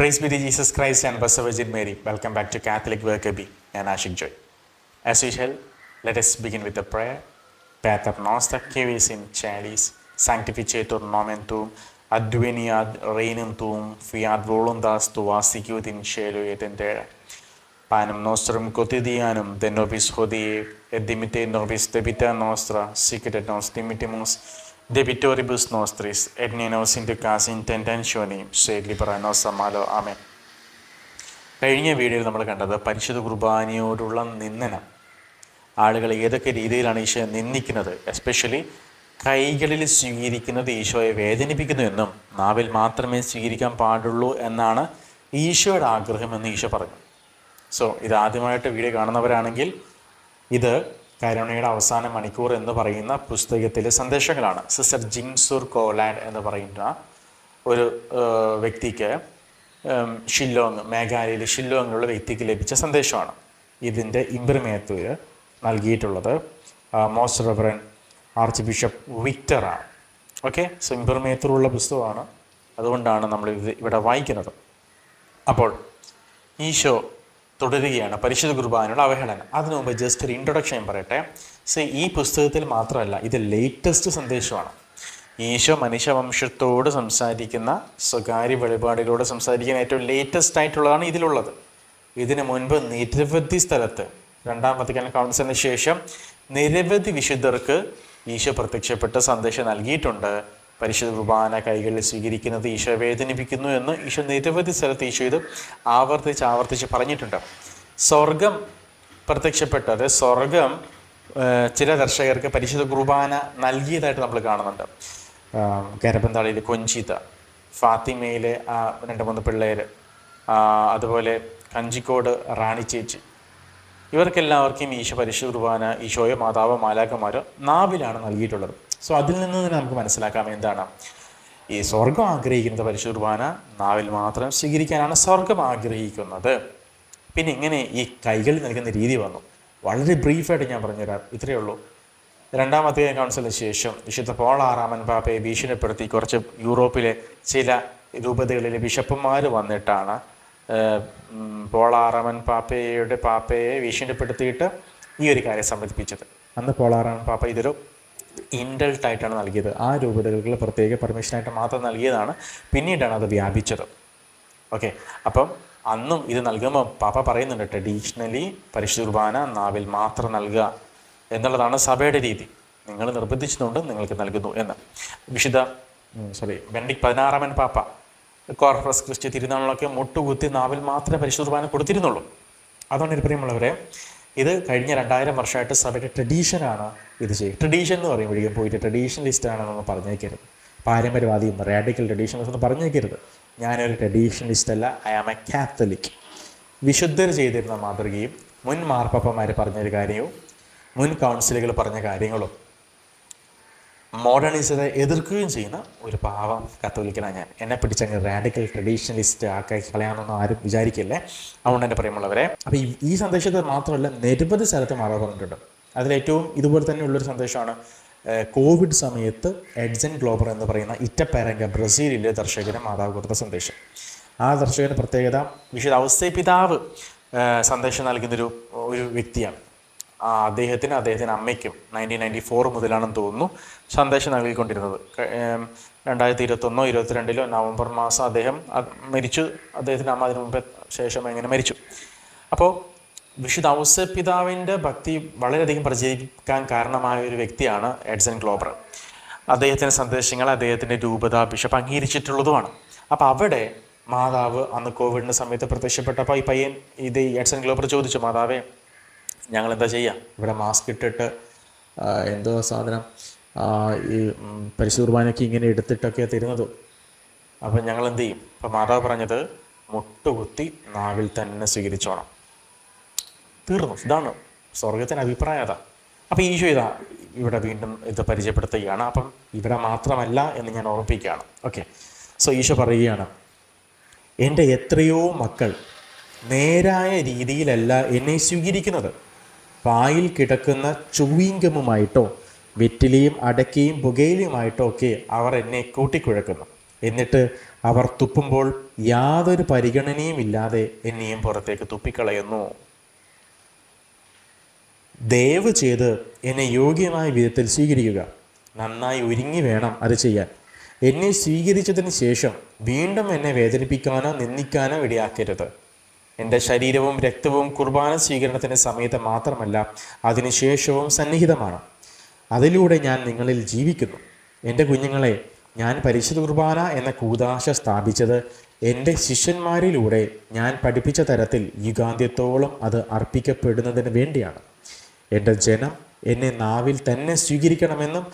Praise be to Jesus Christ and Blessed Virgin Mary. Welcome back to Catholic Workaby and Ashik Joy. As usual, let us begin with a prayer. Pater noster que vis in caelis, sanctificetur nomen tuum, adveniat regnum tuum, fiat voluntas tua sicut in cielo et in terra. Panem nostrum quotidianum de nobis hodie, et dimitte nobis debita nostra, sicut et nos dimittimus debitoribus nostris, et ne nos inducas in tentationem, sed libera nos a malo. ആമേൻ. കഴിഞ്ഞ വീഡിയോയിൽ നമ്മൾ കണ്ടത് പരിശുദ്ധ കുർബാനയോടുള്ള നിന്ദനം. ആളുകൾ ഏതൊക്കെ രീതിയിലാണ് ഈശോയെ നിന്ദിക്കുന്നത്, especially കൈകളിൽ സ്വീകരിക്കുന്നത് ഈശോയെ വേദനിപ്പിക്കുന്നു എന്നും നാവിൽ മാത്രമേ സ്വീകരിക്കാൻ പാടുള്ളൂ എന്നാണ് ഈശോയുടെ ആഗ്രഹമെന്ന് ഈശോ പറഞ്ഞു. സോ ഇത് ആദ്യമായിട്ട് വീഡിയോ കാണുന്നവരാണെങ്കിൽ ഇത് കരുണയുടെ അവസാന മണിക്കൂർ എന്ന് പറയുന്ന പുസ്തകത്തിലെ സന്ദേശങ്ങളാണ്. സിസ്റ്റർ ജിൻസുർ കോലാൻഡ് എന്ന് പറയുന്ന ഒരു വ്യക്തിക്ക് മേഘാലയയിലെ ഷില്ലോങ്ങിലുള്ള വ്യക്തിക്ക് ലഭിച്ച സന്ദേശമാണ്. ഇതിൻ്റെ ഇംപ്രിമേറ്റർ നൽകിയിട്ടുള്ളത് മോസ്റ്റ് റെവറൻ ആർച്ച് ബിഷപ്പ് വിക്ടറാണ്. ഓക്കെ, സോ ഇംപ്രിമേറ്ററുള്ള പുസ്തകമാണ്, അതുകൊണ്ടാണ് നമ്മൾ ഇത് ഇവിടെ വായിക്കുന്നത്. അപ്പോൾ ഈശോ തുടരുകയാണ് പരിശുദ്ധ കുർബാനയുടെ അവഹേളനം. അതിനു മുമ്പ് ജസ്റ്റ് ഒരു ഇൻട്രൊഡക്ഷൻ പറയട്ടെ. സോ ഈ പുസ്തകത്തിൽ മാത്രമല്ല, ഇത് ലേറ്റസ്റ്റ് സന്ദേശമാണ്. ഈശോ മനുഷ്യവംശത്തോട് സംസാരിക്കുന്ന, സ്വകാര്യ വെളിപാടുകളോട് സംസാരിക്കുന്ന ഏറ്റവും ലേറ്റസ്റ്റ് ആയിട്ടുള്ളതാണ് ഇതിലുള്ളത്. ഇതിനു മുൻപ് നിരവധി സ്ഥലത്ത് രണ്ടാം വത്തിക്കാൻ കൗൺസിലിന് ശേഷം നിരവധി വിശുദ്ധർക്ക് ഈശോ പ്രത്യക്ഷപ്പെട്ട് സന്ദേശം നൽകിയിട്ടുണ്ട്. പരിശുദ്ധ കുർബാന കൈകളിൽ സ്വീകരിക്കുന്നത് ഈശോ വേദനിപ്പിക്കുന്നു എന്ന് ഈശോ നിരവധി സ്ഥലത്ത് ഈശോ ഇത് ആവർത്തിച്ച് പറഞ്ഞിട്ടുണ്ട്. സ്വർഗം പ്രത്യക്ഷപ്പെട്ടത്, സ്വർഗം ചില ദർശകർക്ക് പരിശുദ്ധ കുർബാന നൽകിയതായിട്ട് നമ്മൾ കാണുന്നുണ്ട്. കരപ്പന്താളിയിലെ കൊഞ്ചിത, ഫാത്തിമയിലെ 2-3 പിള്ളേർ, അതുപോലെ കഞ്ചിക്കോട് റാണി ചേച്ചി, ഇവർക്കെല്ലാവർക്കും ഈശോ പരിശുദ്ധ കുർബാന, ഈശോയോ മാതാവോ മാലാഖമാരോ നാവിലാണ് നൽകിയിട്ടുള്ളത്. സോ അതിൽ നിന്ന് തന്നെ നമുക്ക് മനസ്സിലാക്കാം എന്താണ് ഈ സ്വർഗം ആഗ്രഹിക്കുന്നത്. പരിശുദ്ധ കുർബാന നാവിൽ മാത്രം സ്വീകരിക്കാനാണ് സ്വർഗം ആഗ്രഹിക്കുന്നത്. പിന്നെ ഇങ്ങനെ ഈ കൈകളിൽ നൽകുന്ന രീതി വന്നു. വളരെ ബ്രീഫായിട്ട് ഞാൻ പറഞ്ഞുതരാം, ഇത്രയേ ഉള്ളൂ. രണ്ടാം വത്തിക്കാൻ കൗൺസിലിന് ശേഷം വിശുദ്ധ പോൾ ആറാമൻ പാപ്പയെ ഭീഷണിപ്പെടുത്തി കുറച്ച് യൂറോപ്പിലെ ചില രൂപതകളിലെ ബിഷപ്പുമാർ വന്നിട്ടാണ് പോൾ ആറാമൻ പാപ്പയെ ഭീഷണിപ്പെടുത്തിയിട്ട് ഈ ഒരു കാര്യം സമ്മതിപ്പിച്ചത്. അന്ന് പോൾ ആറാമൻ പാപ്പ ഇതൊരു ഇൻഡൽട്ടായിട്ടാണ് നൽകിയത്. ആ രൂപതകൾക്ക് പ്രത്യേക പെർമിഷനായിട്ട് മാത്രം നൽകിയതാണ്. പിന്നീടാണ് അത് വ്യാപിച്ചത്. ഓക്കെ, അപ്പം അന്നും ഇത് നൽകുമ്പോൾ പാപ്പ പറയുന്നുണ്ട്, ട്രഡീഷണലി പരിശുദ്ധ കുർബാന നാവിൽ മാത്രം നൽകുക എന്നുള്ളതാണ് സഭയുടെ രീതി. നിങ്ങൾ നിർബന്ധിച്ചതുകൊണ്ട് നിങ്ങൾക്ക് നൽകുന്നു എന്ന്. ബെനഡിക്ട് 16 പാപ്പ കോർപ്പസ് ക്രിസ്റ്റി തിരുനാളിലൊക്കെ മുട്ടുകുത്തി നാവിൽ മാത്രമേ പരിശുദ്ധ കുർബാന കൊടുത്തിരുന്നുള്ളൂ. അതുകൊണ്ട് ഒരു പ്രിയമുള്ളവരെ, ഇത് കഴിഞ്ഞ 2000 വർഷമായിട്ട് സഭയുടെ ട്രഡീഷനാണ് ഇത് ചെയ്യും. ട്രഡീഷൻ എന്ന് പറയുമ്പോഴേക്കും പോയിട്ട് ട്രഡീഷണലിസ്റ്റാണെന്നൊന്നും പറഞ്ഞേക്കരുത്. പാരമ്പര്യവാദിയും റാഡിക്കൽ ട്രഡീഷണലിസ്റ്റ് ഒന്നും പറഞ്ഞേക്കരുത്. ഞാനൊരു ട്രഡീഷണലിസ്റ്റ് അല്ല, ഐ ആം എ കാത്തലിക്. വിശുദ്ധർ ചെയ്തിരുന്ന മാതൃകയും മുൻ മാർപ്പാപ്പമാർ പറഞ്ഞൊരു കാര്യവും മുൻ കൗൺസിലുകൾ പറഞ്ഞ കാര്യങ്ങളും മോഡേണിസത്തെ എതിർക്കുകയും ചെയ്യുന്ന ഒരു പാവം കത്തോലിക്കനാണ് ഞാൻ. എന്നെ പിടിച്ചങ്ങ് റാഡിക്കൽ ട്രഡീഷണലിസ്റ്റ് ആക്കി കളയാമെന്നൊന്നും ആരും വിചാരിക്കില്ലേ. അതുകൊണ്ട് തന്നെ പറയുമുള്ളവരെ, അപ്പോൾ ഈ സന്ദേശത്തിൽ മാത്രമല്ല നിരവധി സ്ഥലത്ത് മാതാവ് പറഞ്ഞിട്ടുണ്ട്. അതിലേറ്റവും ഇതുപോലെ തന്നെ ഉള്ളൊരു സന്ദേശമാണ് കോവിഡ് സമയത്ത് എഡ്സൺ ഗ്ലോബർ എന്ന് പറയുന്ന ഇറ്റപ്പേരങ്ക ബ്രസീലിലെ ദർശകന് മാതാവ് കൊടുത്ത സന്ദേശം. ആ ദർശകൻ്റെ പ്രത്യേകത, വിശുദ്ധ ഔസേപ്പ് പിതാവ് സന്ദേശം നൽകുന്നൊരു വ്യക്തിയാണ്. അദ്ദേഹത്തിനും അമ്മയ്ക്കും 1994 മുതലാണെന്ന് തോന്നുന്നു സന്ദേശം നൽകിക്കൊണ്ടിരുന്നത്. 2021-22 നവംബർ മാസം അദ്ദേഹം മരിച്ചു. അദ്ദേഹത്തിൻ്റെ അമ്മ അതിന് മുമ്പ് ശേഷം എങ്ങനെ മരിച്ചു. അപ്പോൾ വിശുദ്ധ ഔസേപ്പ് പിതാവിൻ്റെ ഭക്തി വളരെയധികം പ്രചരിക്കാൻ കാരണമായ ഒരു വ്യക്തിയാണ് എഡ്സൺ ഗ്ലോബർ. അദ്ദേഹത്തിൻ്റെ സന്ദേശങ്ങൾ അദ്ദേഹത്തിൻ്റെ രൂപത ബിഷപ്പ് അംഗീകരിച്ചിട്ടുള്ളതുമാണ്. അപ്പോൾ അവിടെ മാതാവ് അന്ന് കോവിഡിൻ്റെ സമയത്ത് പ്രത്യക്ഷപ്പെട്ടപ്പോൾ ഈ പയ്യൻ എഡ്സൺ ഗ്ലോബർ ചോദിച്ചു, മാതാവേ, ഞങ്ങൾ എന്താ ചെയ്യുക, ഇവിടെ മാസ്ക് ഇട്ടിട്ട് എന്തോ സാധനം ഈ പരിശുദ്ധ കുർബാനയ്ക്ക് ഇങ്ങനെ എടുത്തിട്ടൊക്കെ തരുന്നത്, അപ്പം ഞങ്ങൾ എന്ത് ചെയ്യും? അപ്പം മാതാവ് പറഞ്ഞത്, മുട്ടുകുത്തി നാവിൽ തന്നെ സ്വീകരിച്ചോണം. തീർന്നു. ഇതാണ് സ്വർഗത്തിൻ്റെ അഭിപ്രായം. അതാ. അപ്പം ഈശോ ഇവിടെ വീണ്ടും ഇത് പരിചയപ്പെടുത്തുകയാണ്. അപ്പം ഇവിടെ മാത്രമല്ല എന്ന് ഞാൻ ഓർമ്മിപ്പിക്കുകയാണ്. ഓക്കെ, സോ ഈശോ പറയുകയാണ്, എൻ്റെ എത്രയോ മക്കൾ നേരായ രീതിയിലല്ല എന്നെ സ്വീകരിക്കുന്നത്. വായിൽ കിടക്കുന്ന ചുവീങ്കമുമായിട്ടോ വെറ്റിലയും അടക്കയും പുകയിലുമായിട്ടോ ഒക്കെ അവർ എന്നെ കൂട്ടിക്കുഴക്കുന്നു. എന്നിട്ട് അവർ തുപ്പുമ്പോൾ യാതൊരു പരിഗണനയും ഇല്ലാതെ എന്നെയും പുറത്തേക്ക് തുപ്പിക്കളയുന്നു. ദയവ് ചെയ്ത് എന്നെ യോഗ്യമായ വിധത്തിൽ സ്വീകരിക്കുക. നന്നായി ഒരുങ്ങി വേണം അത് ചെയ്യാൻ. എന്നെ സ്വീകരിച്ചതിന് ശേഷം വീണ്ടും എന്നെ വേദനിപ്പിക്കാനോ നിന്ദിക്കാനോ ഇടയാക്കരുത്. എൻ്റെ ശരീരവും രക്തവും കുർബാന സ്വീകരണത്തിൻ്റെ സമയത്ത് മാത്രമല്ല, അതിനുശേഷവും സന്നിഹിതമാണ്. അതിലൂടെ ഞാൻ നിങ്ങളിൽ ജീവിക്കുന്നു. എൻ്റെ കുഞ്ഞുങ്ങളെ, ഞാൻ പരിശുദ്ധ കുർബാന എന്ന കൂദാശ സ്ഥാപിച്ചത് എൻ്റെ ശിഷ്യന്മാരിലൂടെ ഞാൻ പഠിപ്പിച്ച തരത്തിൽ യുഗാന്ത്യത്തോളം അത് അർപ്പിക്കപ്പെടുന്നതിന് വേണ്ടിയാണ്. എൻ്റെ ജനം എന്നെ നാവിൽ തന്നെ സ്വീകരിക്കണമെന്നും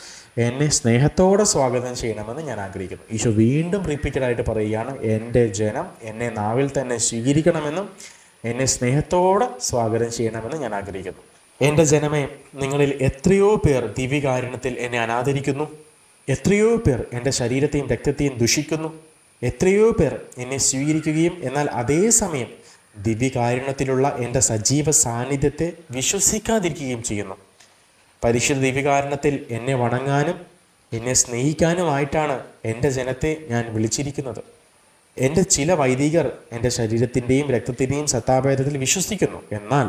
എന്നെ സ്നേഹത്തോടെ സ്വാഗതം ചെയ്യണമെന്ന് ഞാൻ ആഗ്രഹിക്കുന്നു. ഈശോ വീണ്ടും റിപ്പീറ്റഡായിട്ട് പറയുകയാണ്, എൻ്റെ ജനം എന്നെ നാവിൽ തന്നെ സ്വീകരിക്കണമെന്നും എന്നെ സ്നേഹത്തോടെ സ്വാഗതം ചെയ്യണമെന്ന് ഞാൻ ആഗ്രഹിക്കുന്നു. എൻ്റെ ജനമേ, നിങ്ങളിൽ എത്രയോ പേർ ദിവ്യകാരുണ്യത്തിൽ എന്നെ അനാദരിക്കുന്നു. എത്രയോ പേർ എൻ്റെ ശരീരത്തെയും രക്തത്തെയും ദുഷിക്കുന്നു. എത്രയോ പേർ എന്നെ സ്വീകരിക്കുകയും എന്നാൽ അതേസമയം ദിവ്യകാരുണ്യത്തിലുള്ള എൻ്റെ സജീവ സാന്നിധ്യത്തെ വിശ്വസിക്കാതിരിക്കുകയും ചെയ്യുന്നു. പരിശുദ്ധ ദിവ്യകാരുണ്യത്തിൽ എന്നെ വണങ്ങാനും എന്നെ സ്നേഹിക്കാനുമായിട്ടാണ് എൻ്റെ ജനത്തെ ഞാൻ വിളിച്ചിരിക്കുന്നത്. എൻ്റെ ചില വൈദികർ എൻ്റെ ശരീരത്തിൻ്റെയും രക്തത്തിൻ്റെയും സത്താഭേദത്തിൽ വിശ്വസിക്കുന്നു. എന്നാൽ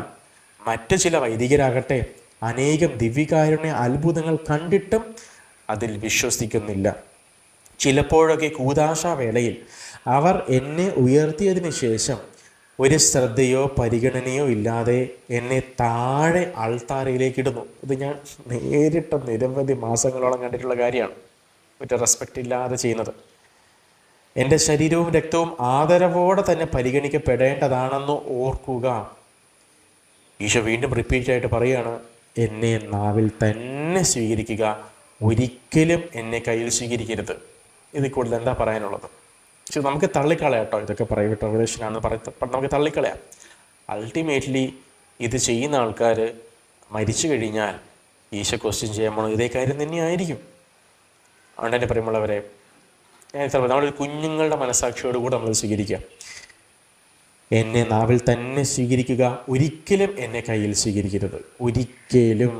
മറ്റ് ചില വൈദികരാകട്ടെ അനേകം ദിവ്യകാരുണ്യ അത്ഭുതങ്ങൾ കണ്ടിട്ടും അതിൽ വിശ്വസിക്കുന്നില്ല. ചിലപ്പോഴൊക്കെ കൂദാശാവേളയിൽ അവർ എന്നെ ഉയർത്തിയതിന് ശേഷം ഒരു ശ്രദ്ധയോ പരിഗണനയോ ഇല്ലാതെ എന്നെ താഴെ ആൾത്താരയിലേക്ക് ഇടുന്നു. ഇത് ഞാൻ നേരിട്ട് നിരവധി മാസങ്ങളോളം കണ്ടിട്ടുള്ള കാര്യമാണ്. ഒരു റെസ്പെക്റ്റ് ഇല്ലാതെ ചെയ്യുന്നത്. എൻ്റെ ശരീരവും രക്തവും ആദരവോടെ തന്നെ പരിഗണിക്കപ്പെടേണ്ടതാണെന്ന് ഓർക്കുക. ഈശോ വീണ്ടും റിപ്പീറ്റായിട്ട് പറയുകയാണ്, എന്നെ നാവിൽ തന്നെ സ്വീകരിക്കുക, ഒരിക്കലും എന്നെ കയ്യിൽ സ്വീകരിക്കരുത്. ഇതിൽ കൂടുതൽ എന്താ പറയാനുള്ളത്? പക്ഷെ നമുക്ക് തള്ളിക്കളയാം കേട്ടോ, ഇതൊക്കെ പ്രൈവറ്റ് റെവലേഷനാണെന്ന് നമുക്ക് തള്ളിക്കളയാം. അൾട്ടിമേറ്റ്ലി ഇത് ചെയ്യുന്ന ആൾക്കാർ മരിച്ചു കഴിഞ്ഞാൽ ഈശോ ക്വസ്റ്റ്യൻ ചെയ്യാൻ പോണത് ഇതേ കാര്യം തന്നെയായിരിക്കും. അതുകൊണ്ട് തന്നെ പറയുമ്പോഴവരെ നമ്മളൊരു കുഞ്ഞുങ്ങളുടെ മനസ്സാക്ഷിയോടുകൂടി നമ്മൾ സ്വീകരിക്കുക. എന്നെ നാവിൽ തന്നെ സ്വീകരിക്കുക, ഒരിക്കലും എന്നെ കയ്യിൽ സ്വീകരിക്കരുത്. ഒരിക്കലും.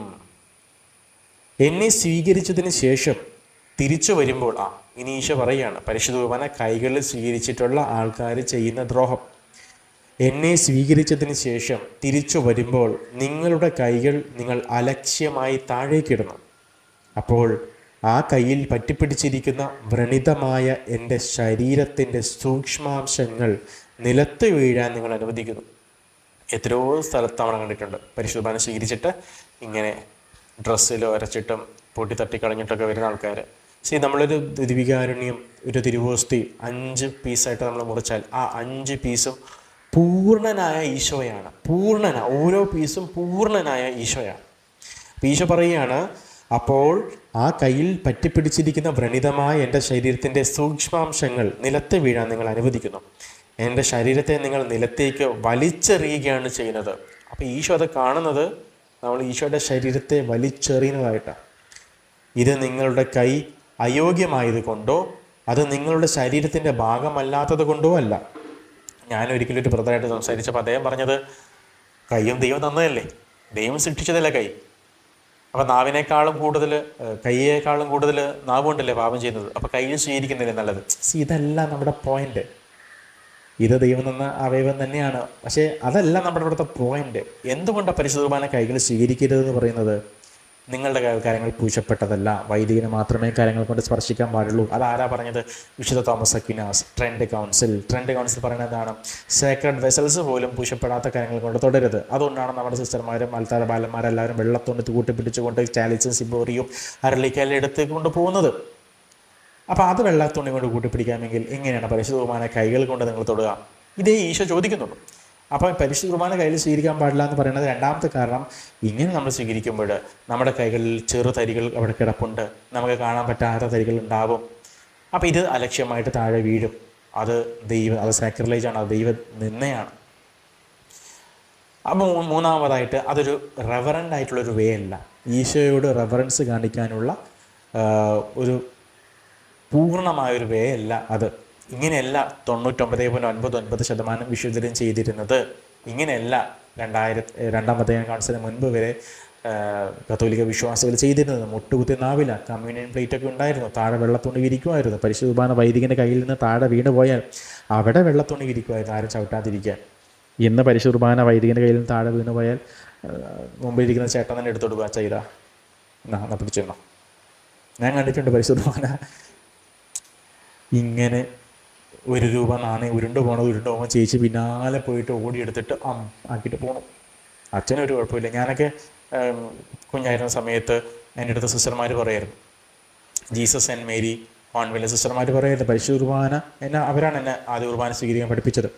എന്നെ സ്വീകരിച്ചതിന് ശേഷം തിരിച്ചു വരുമ്പോൾ ഇനി ഈശോ പറയുകയാണ്, പരിശുദ്ധ കുർബാന കൈകളിൽ സ്വീകരിച്ചിട്ടുള്ള ആൾക്കാർ ചെയ്യുന്ന ദ്രോഹം. എന്നെ സ്വീകരിച്ചതിന് ശേഷം തിരിച്ചു വരുമ്പോൾ നിങ്ങളുടെ കൈകൾ നിങ്ങൾ അലക്ഷ്യമായി താഴേക്കിടുന്നു. അപ്പോൾ ആ കയ്യിൽ പറ്റിപ്പിടിച്ചിരിക്കുന്ന വ്രണിതമായ എൻ്റെ ശരീരത്തിൻ്റെ സൂക്ഷ്മാംശങ്ങൾ നിലത്ത് വീഴാൻ നിങ്ങൾ അനുവദിക്കുന്നു. എത്രയോ സ്ഥലത്ത് നമ്മൾ കണ്ടിട്ടുണ്ട്, പരിശുദ്ധ കുർബാന സ്വീകരിച്ചിട്ട് ഇങ്ങനെ ഡ്രസ്സിൽ ഉരച്ചിട്ടും പൊട്ടി തട്ടിക്കളഞ്ഞിട്ടൊക്കെ വരുന്ന ആൾക്കാർ. നമ്മളൊരു ദിവ്യകാരുണ്യം, ഒരു തിരുവോസ്തി 5 പീസായിട്ട് നമ്മൾ മുറിച്ചാൽ ആ 5 പീസും പൂർണ്ണനായ ഈശോയാണ്. ഓരോ പീസും പൂർണ്ണനായ ഈശോയാണ്. ഈശോ പറയുകയാണ്, അപ്പോൾ ആ കയ്യിൽ പറ്റിപ്പിടിച്ചിരിക്കുന്ന വ്രണിതമായ എൻ്റെ ശരീരത്തിൻ്റെ സൂക്ഷ്മാംശങ്ങൾ നിലത്ത് വീഴാൻ നിങ്ങൾ അനുവദിക്കുന്നു. എൻ്റെ ശരീരത്തെ നിങ്ങൾ നിലത്തേക്ക് വലിച്ചെറിയുകയാണ് ചെയ്യുന്നത്. അപ്പോൾ ഈശോ അത് കാണുന്നത് നമ്മൾ ഈശോയുടെ ശരീരത്തെ വലിച്ചെറിയുന്നതായിട്ടാണ്. ഇത് നിങ്ങളുടെ കൈ അയോഗ്യമായത് കൊണ്ടോ അത് നിങ്ങളുടെ ശരീരത്തിൻ്റെ ഭാഗമല്ലാത്തത് കൊണ്ടോ അല്ല. ഞാനൊരിക്കലും ഒരു ബ്രദറായിട്ട് സംസാരിച്ചപ്പോൾ അദ്ദേഹം പറഞ്ഞത്, കൈയും ദൈവം തന്നതല്ലേ, ദൈവം സൃഷ്ടിച്ചതല്ലേ കൈ. അപ്പോൾ നാവിനേക്കാളും കൂടുതൽ കൈയേക്കാളും കൂടുതൽ നാവ് കൊണ്ടല്ലേ പാപം ചെയ്യുന്നത്. അപ്പോൾ കയ്യിൽ സ്വീകരിക്കുന്നില്ലേ നല്ലത്. ഇതല്ല നമ്മുടെ പോയിന്റ്. ഇത് ദൈവം തന്ന അവയവം തന്നെയാണ്. പക്ഷേ അതല്ല നമ്മുടെ ഇവിടുത്തെ പോയിന്റ്. എന്തുകൊണ്ടാണ് പരിശുദ്ധ കുർബാന കൈകൾ സ്വീകരിക്കരുതെന്ന് പറയുന്നത്? നിങ്ങളുടെ കാര്യങ്ങൾ പൂശപ്പെട്ടതല്ല, വൈദികന് മാത്രമേ കാര്യങ്ങൾ കൊണ്ട് സ്പർശിക്കാൻ പാടുള്ളൂ. അതാരാ പറഞ്ഞത്? വിശുദ്ധ തോമസ് അക്വിനാസ്. ട്രെൻഡ് കൗൺസിൽ പറയുന്നത് എന്താണ്? സേക്രഡ് വെസൽസ് പോലും പൂശപ്പെടാത്ത കാര്യങ്ങൾ കൊണ്ട് തുടരുത്. അതുകൊണ്ടാണ് നമ്മുടെ സിസ്റ്റർമാരും അൽത്താര ബാലന്മാരെല്ലാവരും വെള്ളത്തോണ്ട് കൂട്ടിപ്പിടിച്ചുകൊണ്ട് ചാലിച്ചും സിബോറിയും അരളിക്കലും എടുത്ത് കൊണ്ടുപോകുന്നത്. അപ്പോൾ അത് വെള്ളത്തുണി കൊണ്ട് കൂട്ടിപ്പിടിക്കാമെങ്കിൽ എങ്ങനെയാണ് പരിശുദ്ധ കുർബാന കൈകൾ കൊണ്ട് നിങ്ങൾ തൊടുക? ഇതേ ഈശോ ചോദിക്കുന്നുള്ളൂ. അപ്പോൾ പരിശുദ്ധ കുർബാന കയ്യിൽ സ്വീകരിക്കാൻ പാടില്ല എന്ന് പറയുന്നത് രണ്ടാമത്തെ കാരണം, ഇങ്ങനെ നമ്മൾ സ്വീകരിക്കുമ്പോൾ നമ്മുടെ കൈകളിൽ ചെറു തരികൾ അവിടെ കിടപ്പുണ്ട്, നമുക്ക് കാണാൻ പറ്റാത്ത തരികൾ ഉണ്ടാവും. അപ്പോൾ ഇത് അലക്ഷ്യമായിട്ട് താഴെ വീഴും. അത് സാക്രിലേജാണ്, അത് ദൈവ നിന്ദയാണ്. അപ്പോൾ മൂന്നാമതായിട്ട് അതൊരു റെവറൻ്റ് ആയിട്ടുള്ളൊരു വേ അല്ല. ഈശോയോട് റെവറൻസ് കാണിക്കാനുള്ള ഒരു പൂർണ്ണമായൊരു വേ അല്ല അത്. ഇങ്ങനെയല്ല 99.99% വിശുദ്ധരും ചെയ്തിരുന്നത്. ഇങ്ങനെയല്ല 2000 രണ്ടാം വത്തിക്കാൻ കൗൺസിലിന് മുൻപ് വരെ കത്തോലിക്ക വിശ്വാസികൾ ചെയ്തിരുന്നത്. മുട്ടുകുത്തി നാവില, കമ്മ്യൂണിയൻ പ്ലേറ്റൊക്കെ ഉണ്ടായിരുന്നു, താഴെ വെള്ളത്തുണി വിരിക്കുമായിരുന്നു. പരിശുദ്ധ കുർബാന വൈദികൻ്റെ കയ്യിൽ നിന്ന് താഴെ വീണ് പോയാൽ അവിടെ വെള്ളത്തുണി വിരിക്കുമായിരുന്നു, ആരും ചവിട്ടാതിരിക്കാൻ. ഇന്ന് പരിശുദ്ധ കുർബാന വൈദികൻ്റെ കയ്യിൽ നിന്ന് താഴെ വീണ് പോയാൽ മുമ്പിലിരിക്കുന്ന ചേട്ടൻ തന്നെ എടുത്തോട്ട് പോകാ, ചെയ്താ എന്നാ പിടിച്ചെന്നോ. ഞാൻ കണ്ടിട്ടുണ്ട് പരിശുദ്ധ കുർബാന ഇങ്ങനെ 1 രൂപ നാണയം ഉരുണ്ട് പോകുമ്പോൾ ചേച്ചി പിന്നാലെ പോയിട്ട് ഓടിയെടുത്തിട്ട് ആക്കിയിട്ട് പോകണം. അച്ഛനൊരു കുഴപ്പമില്ല. ഞാനൊക്കെ കുഞ്ഞായിരുന്ന സമയത്ത് എൻ്റെ അടുത്ത സിസ്റ്റർമാർ പറയായിരുന്നു, ജീസസ് ആൻഡ് മേരി കോൺവെൻറ്റ് സിസ്റ്റർമാർ പറയായിരുന്നു, പരിശുദ്ധ കുർബാന അവരാണ് എന്നെ ആദ്യ കുർബാന സ്വീകരിക്കാൻ പഠിപ്പിച്ചത്.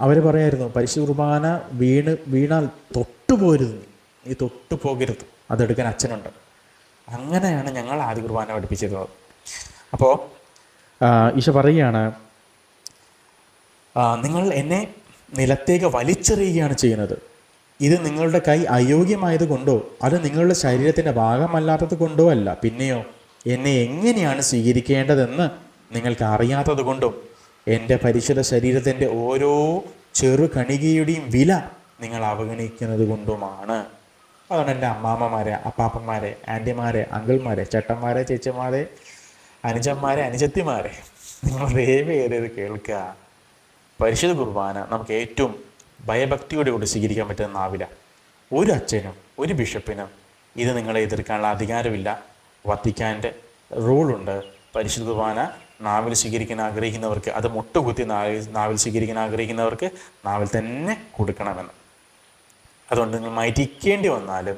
അവർ പറയായിരുന്നു, പരിശുദ്ധ കുർബാന വീണാൽ തൊട്ടു പോരുത്, നീ തൊട്ടു പോകരുത്, അതെടുക്കാൻ അച്ഛനുണ്ട്. അങ്ങനെയാണ് ഞങ്ങൾ ആദ്യ കുർബാന പഠിപ്പിച്ചിരുന്നത്. അപ്പോൾ ഈശോ പറയുകയാണ്, നിങ്ങൾ എന്നെ നിലത്തേക്ക് വലിച്ചെറിയുകയാണ് ചെയ്യുന്നത്. ഇത് നിങ്ങളുടെ കൈ അയോഗ്യമായത് കൊണ്ടോ അത് നിങ്ങളുടെ ശരീരത്തിൻ്റെ ഭാഗമല്ലാത്തത് കൊണ്ടോ അല്ല, പിന്നെയോ എന്നെ എങ്ങനെയാണ് സ്വീകരിക്കേണ്ടതെന്ന് നിങ്ങൾക്ക് അറിയാത്തത് കൊണ്ടും എൻ്റെ പരിശുദ്ധ ശരീരത്തിൻ്റെ ഓരോ ചെറു കണികയുടെയും വില നിങ്ങൾ അവഗണിക്കുന്നത് കൊണ്ടുമാണ്. അതുകൊണ്ട് എൻ്റെ അമ്മാമ്മമാരെ, അപ്പാപ്പന്മാരെ, ആൻറ്റിമാരെ, അങ്കിൾമാരെ, ചേട്ടന്മാരെ, ചേച്ചിമാരെ, അനുജന്മാരെ, അനുജത്തിമാരെ, നിങ്ങൾ ദയവേറിയത് കേൾക്കുക. പരിശുദ്ധ കുർബാന നമുക്ക് ഏറ്റവും ഭയഭക്തിയോടുകൂടി സ്വീകരിക്കാൻ പറ്റുന്ന നാവില. ഒരു അച്ഛനും ഒരു ബിഷപ്പിനും ഇത് നിങ്ങളെ എതിർക്കാനുള്ള അധികാരമില്ല. വത്തിക്കാൻ്റെ റൂളുണ്ട്, പരിശുദ്ധ കുർബാന നാവിൽ സ്വീകരിക്കാൻ ആഗ്രഹിക്കുന്നവർക്ക്, അത് മുട്ടുകുത്തി നാവിൽ സ്വീകരിക്കാൻ ആഗ്രഹിക്കുന്നവർക്ക് നാവിൽ തന്നെ കൊടുക്കണമെന്ന്. അതുകൊണ്ട് നിങ്ങൾ മരിക്കേണ്ടി വന്നാലും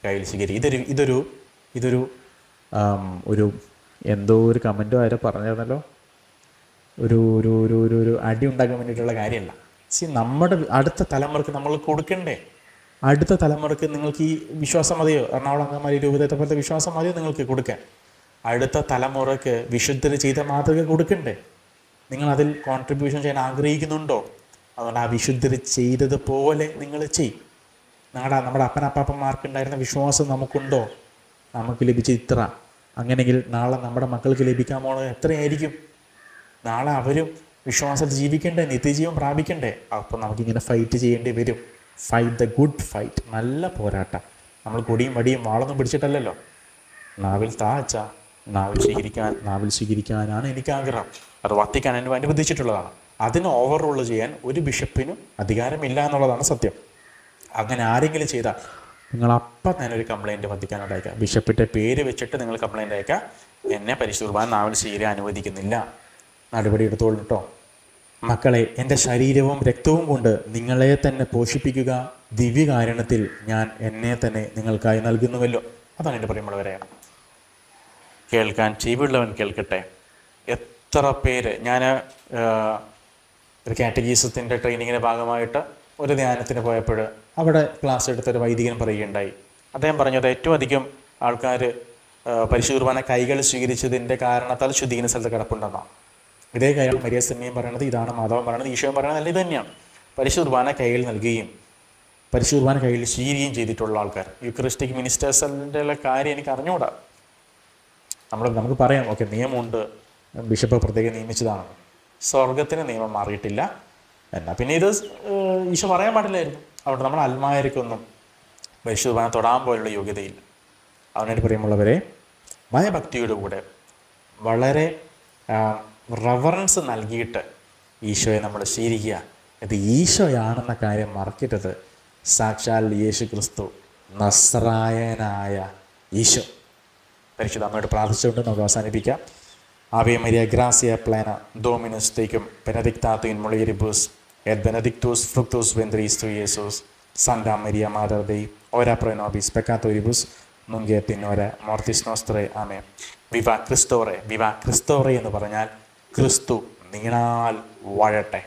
കയ്യിൽ സ്വീകരിക്കും. ഇതൊരു ഒരു എന്തോ ഒരു കമൻറ്റോ ആരോ പറഞ്ഞിരുന്നല്ലോ, ഒരു ഒരു ഒരു ഒരു ഒരു അടി ഉണ്ടാക്കാൻ വേണ്ടിയിട്ടുള്ള കാര്യമല്ല. നമ്മുടെ അടുത്ത തലമുറക്ക് നമ്മൾ കൊടുക്കണ്ടേ? അടുത്ത തലമുറക്ക് നിങ്ങൾക്ക് ഈ വിശ്വാസം മതിയോ? എറണാകുളം അങ്കമാലി രൂപതത്തെ പോലത്തെ വിശ്വാസം മതിയോ നിങ്ങൾക്ക് കൊടുക്കാൻ? അടുത്ത തലമുറക്ക് വിശുദ്ധർ ചെയ്ത മാതൃക കൊടുക്കണ്ടേ? നിങ്ങളതിൽ കോൺട്രിബ്യൂഷൻ ചെയ്യാൻ ആഗ്രഹിക്കുന്നുണ്ടോ? അതുകൊണ്ട് ആ വിശുദ്ധർ ചെയ്തതുപോലെ നിങ്ങൾ ചെയ്യും. നമ്മുടെ അപ്പനപ്പാപ്പന്മാർക്കുണ്ടായിരുന്ന വിശ്വാസം നമുക്കുണ്ടോ? നമുക്ക് ലഭിച്ച ഇത്ര, അങ്ങനെയെങ്കിൽ നാളെ നമ്മുടെ മക്കൾക്ക് ലഭിക്കാൻ പോകുന്നത് എത്രയായിരിക്കും? നാളെ അവരും വിശ്വാസത്തിൽ ജീവിക്കണ്ടേ, നിത്യജീവൻ പ്രാപിക്കണ്ടേ? അപ്പോൾ നമുക്കിങ്ങനെ ഫൈറ്റ് ചെയ്യേണ്ടി വരും. ഫൈറ്റ് ദ ഗുഡ് ഫൈറ്റ്, നല്ല പോരാട്ടം. നമ്മൾ കൊടിയും വടിയും വാളൊന്നും പിടിച്ചിട്ടല്ലല്ലോ. നാവിൽ താച്ച നാവിൽ സ്വീകരിക്കാനാണ് എനിക്ക് ആഗ്രഹം. അത് വത്തിക്കാൻ എന്നെ അനുവദിച്ചിട്ടുള്ളതാണ്. അതിന് ഓവർ റൂൾ ചെയ്യാൻ ഒരു ബിഷപ്പിനും അധികാരമില്ല എന്നുള്ളതാണ് സത്യം. അങ്ങനെ ആരെങ്കിലും ചെയ്താൽ നിങ്ങൾ അപ്പം തന്നെ ഒരു കംപ്ലയിൻറ്റ് വത്തിക്കാനോട് അയക്കുക. ബിഷപ്പിൻ്റെ പേര് വെച്ചിട്ട് നിങ്ങൾ കംപ്ലയിൻ്റ് അയക്കുക, എന്നെ പരിശുദ്ധ കുർബാന നാവിൽ സ്വീകരിക്കാൻ അനുവദിക്കുന്നില്ല, നടപടി എടുത്തോളൂ കേട്ടോ. മക്കളെ, എൻ്റെ ശരീരവും രക്തവും കൊണ്ട് നിങ്ങളെ തന്നെ പോഷിപ്പിക്കുക. ദിവ്യകാരണത്തിൽ ഞാൻ എന്നെ തന്നെ നിങ്ങൾക്കായി നൽകുന്നുവല്ലോ. അതാണ് എൻ്റെ പറയുമ്പോഴവരെ. കേൾക്കാൻ ചെവിയുള്ളവൻ കേൾക്കട്ടെ. എത്ര പേര്, ഞാൻ ഒരു കാറ്റഗീസത്തിൻ്റെ ട്രെയിനിങ്ങിൻ്റെ ഭാഗമായിട്ട് ഒരു ധ്യാനത്തിന് പോയപ്പോൾ അവിടെ ക്ലാസ് എടുത്തൊരു വൈദികൻ പറയുകയുണ്ടായി. അദ്ദേഹം പറഞ്ഞത് ഏറ്റവും അധികം ആൾക്കാർ പരിശുദ്ധ കുർബാന കൈകൾ സ്വീകരിച്ചതിൻ്റെ കാരണത്താൽ ശുദ്ധീകരണ സ്ഥലത്ത് കിടപ്പുണ്ടെന്നാണ്. ഇതേ കാര്യം മരിയ സന്യയും പറയണത്, ഇതാണ് മാധവൻ പറയണത്, ഈശോയും പറയണത് അല്ല, ഇത് തന്നെയാണ്. പരിശുദ്ധ കുർബാന കൈകൾ നൽകുകയും പരിശുദ്ധ കുർബാന കയ്യിൽ സ്വീകരിക്കുകയും ചെയ്തിട്ടുള്ള ആൾക്കാർ, യൂക്കറിസ്റ്റിക് മിനിസ്റ്റേഴ്സിൻ്റെ കാര്യം എനിക്ക് അറിഞ്ഞുകൂടാ. നമുക്ക് പറയാം, ഓക്കെ നിയമമുണ്ട്, ബിഷപ്പ് പ്രത്യേകം നിയമിച്ചതാണ്. സ്വർഗത്തിന് നിയമം മാറിയിട്ടില്ല. എന്നാൽ പിന്നെ ഇത് ഈശോ പറയാൻ പാടില്ലായിരുന്നു. അവിടെ നമ്മൾ അൽമായർക്കൊന്നും പരിശുദ്ധ കുർബാന തൊടാൻ പോലുള്ള യോഗ്യതയില്ല. അതിനായിട്ട് പറയുമ്പോഴവരെ ഭയഭക്തിയുടെ കൂടെ വളരെ റെവറൻസ് നൽകിയിട്ട് ഈശോയെ നമ്മൾ സ്വീകരിക്കുക. ഇത് ഈശോയാണെന്ന കാര്യം മറക്കരുത്. സാക്ഷാൽ യേശു ക്രിസ്തു, നസ്രായനായ ഈശോ. പരിശുദ്ധ അമ്മയോട് പ്രാർത്ഥിച്ചുകൊണ്ട് നമുക്ക് അവസാനിപ്പിക്കാം. ആവേ മരിയ ഗ്രാസിയ പ്ലേന ഡോമിനസ് തേക്കും ബെനഡിക്താത്തു in മുളിയരിബൂസ് et benedictus fructus ventris tui, Iesus. Santa Maria, Mater Dei, ora pro nobis peccatoribus, nunc et in hora mortis nostrae. ആമേൻ. വിവ ക്രിസ്തോറെ എന്ന് പറഞ്ഞാൽ ക്രിസ്തു നീണാൽ വാഴട്ടെ.